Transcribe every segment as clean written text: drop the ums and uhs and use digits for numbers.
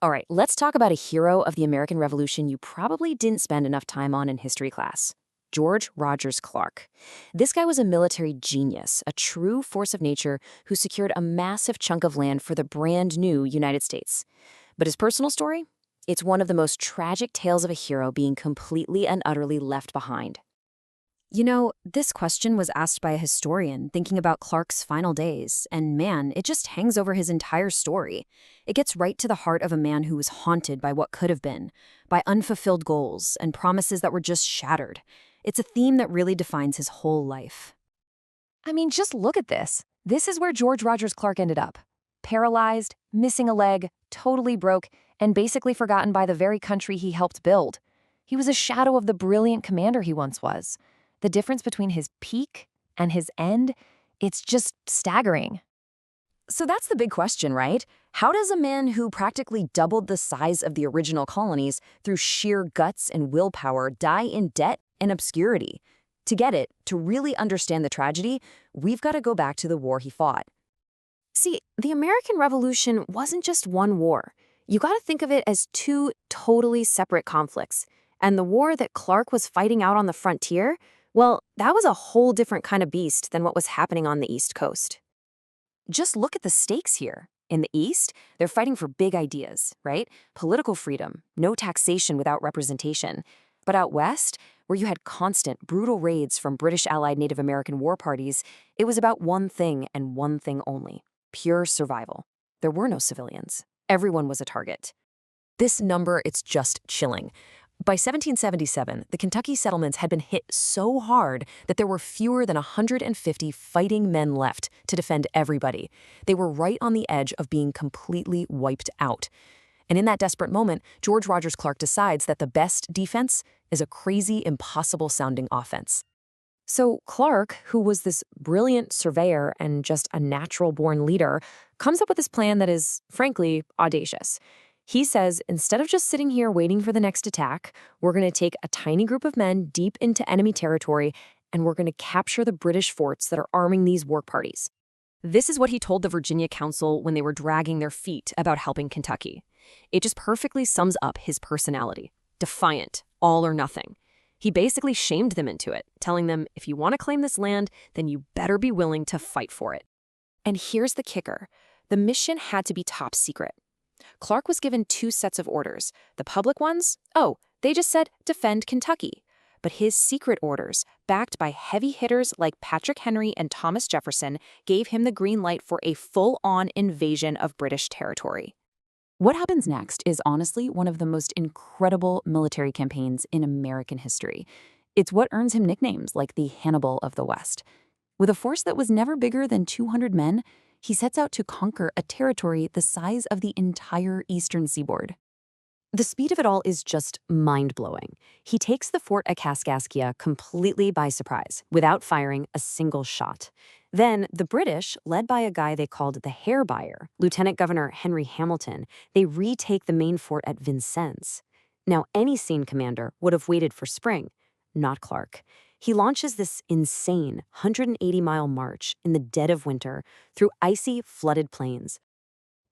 All right, let's talk about a hero of the American Revolution you probably didn't spend enough time on in history class. George Rogers Clark. This guy was a military genius, a true force of nature who secured a massive chunk of land for the brand new United States. But his personal story? It's one of the most tragic tales of a hero being completely and utterly left behind. This question was asked by a historian thinking about Clark's final days, and man, it just hangs over his entire story. It gets right to the heart of a man who was haunted by what could have been, by unfulfilled goals and promises that were just shattered. It's a theme that really defines his whole life. I mean, just look at this. This is where George Rogers Clark ended up. Paralyzed, missing a leg, totally broke, and basically forgotten by the very country he helped build. He was a shadow of the brilliant commander he once was. The difference between his peak and his end, it's just staggering. So that's the big question, right? How does a man who practically doubled the size of the original colonies through sheer guts and willpower die in debt and obscurity? To get it, to really understand the tragedy, we've got to go back to the war he fought. See, the American Revolution wasn't just one war. You got to think of it as two totally separate conflicts. And the war that Clark was fighting out on the frontier, well, that was a whole different kind of beast than what was happening on the East Coast. Just look at the stakes here. In the East, they're fighting for big ideas, right? Political freedom, no taxation without representation. But out West, where you had constant, brutal raids from British-allied Native American war parties, it was about one thing and one thing only: pure survival. There were no civilians. Everyone was a target. This number, it's just chilling. By 1777, the Kentucky settlements had been hit so hard that there were fewer than 150 fighting men left to defend everybody. They were right on the edge of being completely wiped out. And in that desperate moment, George Rogers Clark decides that the best defense is a crazy, impossible-sounding offense. So Clark, who was this brilliant surveyor and just a natural-born leader, comes up with this plan that is, frankly, audacious. He says, instead of just sitting here waiting for the next attack, we're going to take a tiny group of men deep into enemy territory, and we're going to capture the British forts that are arming these work parties. This is what he told the Virginia Council when they were dragging their feet about helping Kentucky. It just perfectly sums up his personality. Defiant, all or nothing. He basically shamed them into it, telling them, if you want to claim this land, then you better be willing to fight for it. And here's the kicker. The mission had to be top secret. Clark was given two sets of orders. The public ones, they just said, defend Kentucky. But his secret orders, backed by heavy hitters like Patrick Henry and Thomas Jefferson, gave him the green light for a full-on invasion of British territory. What happens next is honestly one of the most incredible military campaigns in American history. It's what earns him nicknames like the Hannibal of the West. With a force that was never bigger than 200 men, he sets out to conquer a territory the size of the entire eastern seaboard. The speed of it all is just mind-blowing. He takes the fort at Kaskaskia completely by surprise, without firing a single shot. Then, the British, led by a guy they called the Hair Buyer, Lieutenant Governor Henry Hamilton, they retake the main fort at Vincennes. Now, any sane commander would have waited for spring, not Clark. He launches this insane 180-mile march in the dead of winter through icy, flooded plains.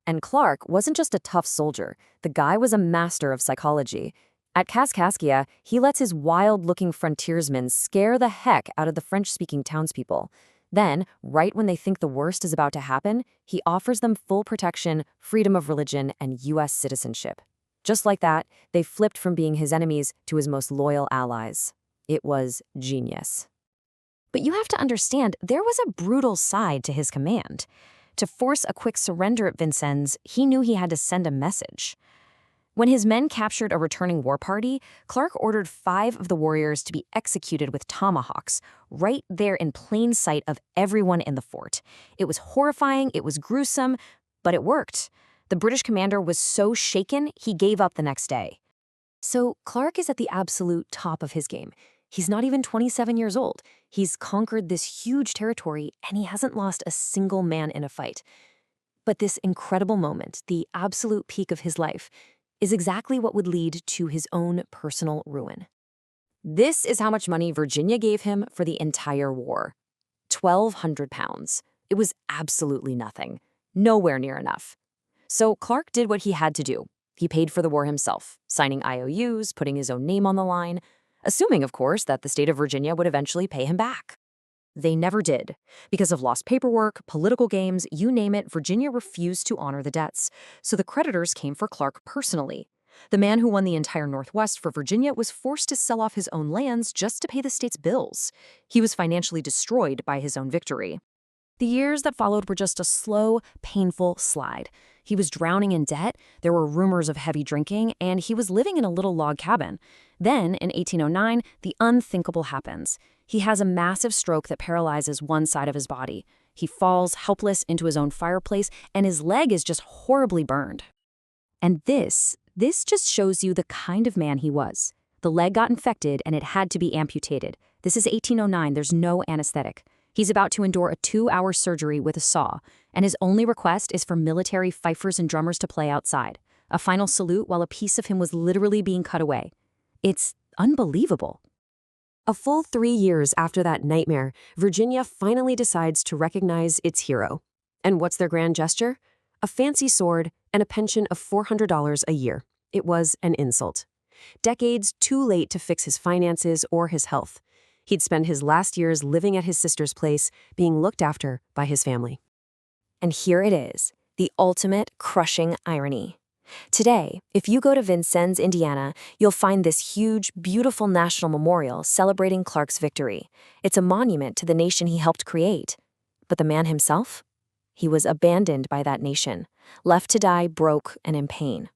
And Clark wasn't just a tough soldier. The guy was a master of psychology. At Kaskaskia, he lets his wild-looking frontiersmen scare the heck out of the French-speaking townspeople. Then, right when they think the worst is about to happen, he offers them full protection, freedom of religion, and U.S. citizenship. Just like that, they flipped from being his enemies to his most loyal allies. It was genius. But you have to understand, there was a brutal side to his command. To force a quick surrender at Vincennes, he knew he had to send a message. When his men captured a returning war party, Clark ordered 5 of the warriors to be executed with tomahawks, right there in plain sight of everyone in the fort. It was horrifying, it was gruesome, but it worked. The British commander was so shaken, he gave up the next day. So Clark is at the absolute top of his game. He's not even 27 years old. He's conquered this huge territory, and he hasn't lost a single man in a fight. But this incredible moment, the absolute peak of his life, is exactly what would lead to his own personal ruin. This is how much money Virginia gave him for the entire war. 1,200 pounds. It was absolutely nothing. Nowhere near enough. So Clark did what he had to do. He paid for the war himself, signing IOUs, putting his own name on the line, assuming, of course, that the state of Virginia would eventually pay him back. They never did. Because of lost paperwork, political games, you name it, Virginia refused to honor the debts. So the creditors came for Clark personally. The man who won the entire Northwest for Virginia was forced to sell off his own lands just to pay the state's bills. He was financially destroyed by his own victory. The years that followed were just a slow, painful slide. He was drowning in debt, there were rumors of heavy drinking, and he was living in a little log cabin. Then, in 1809, the unthinkable happens. He has a massive stroke that paralyzes one side of his body. He falls helpless into his own fireplace, and his leg is just horribly burned. And this just shows you the kind of man he was. The leg got infected, and it had to be amputated. This is 1809, there's no anesthetic. He's about to endure a 2-hour surgery with a saw, and his only request is for military fifers and drummers to play outside. A final salute while a piece of him was literally being cut away. It's unbelievable. A full 3 years after that nightmare, Virginia finally decides to recognize its hero. And what's their grand gesture? A fancy sword and a pension of $400 a year. It was an insult. Decades too late to fix his finances or his health. He'd spend his last years living at his sister's place, being looked after by his family. And here it is, the ultimate crushing irony. Today, if you go to Vincennes, Indiana, you'll find this huge, beautiful national memorial celebrating Clark's victory. It's a monument to the nation he helped create. But the man himself? He was abandoned by that nation, left to die broke and in pain.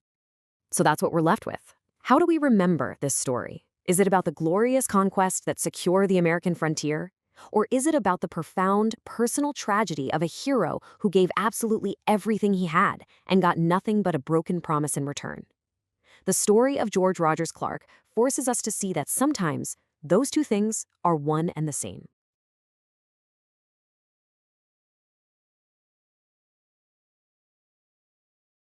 So that's what we're left with. How do we remember this story? Is it about the glorious conquest that secured the American frontier? Or is it about the profound, personal tragedy of a hero who gave absolutely everything he had and got nothing but a broken promise in return? The story of George Rogers Clark forces us to see that sometimes those two things are one and the same.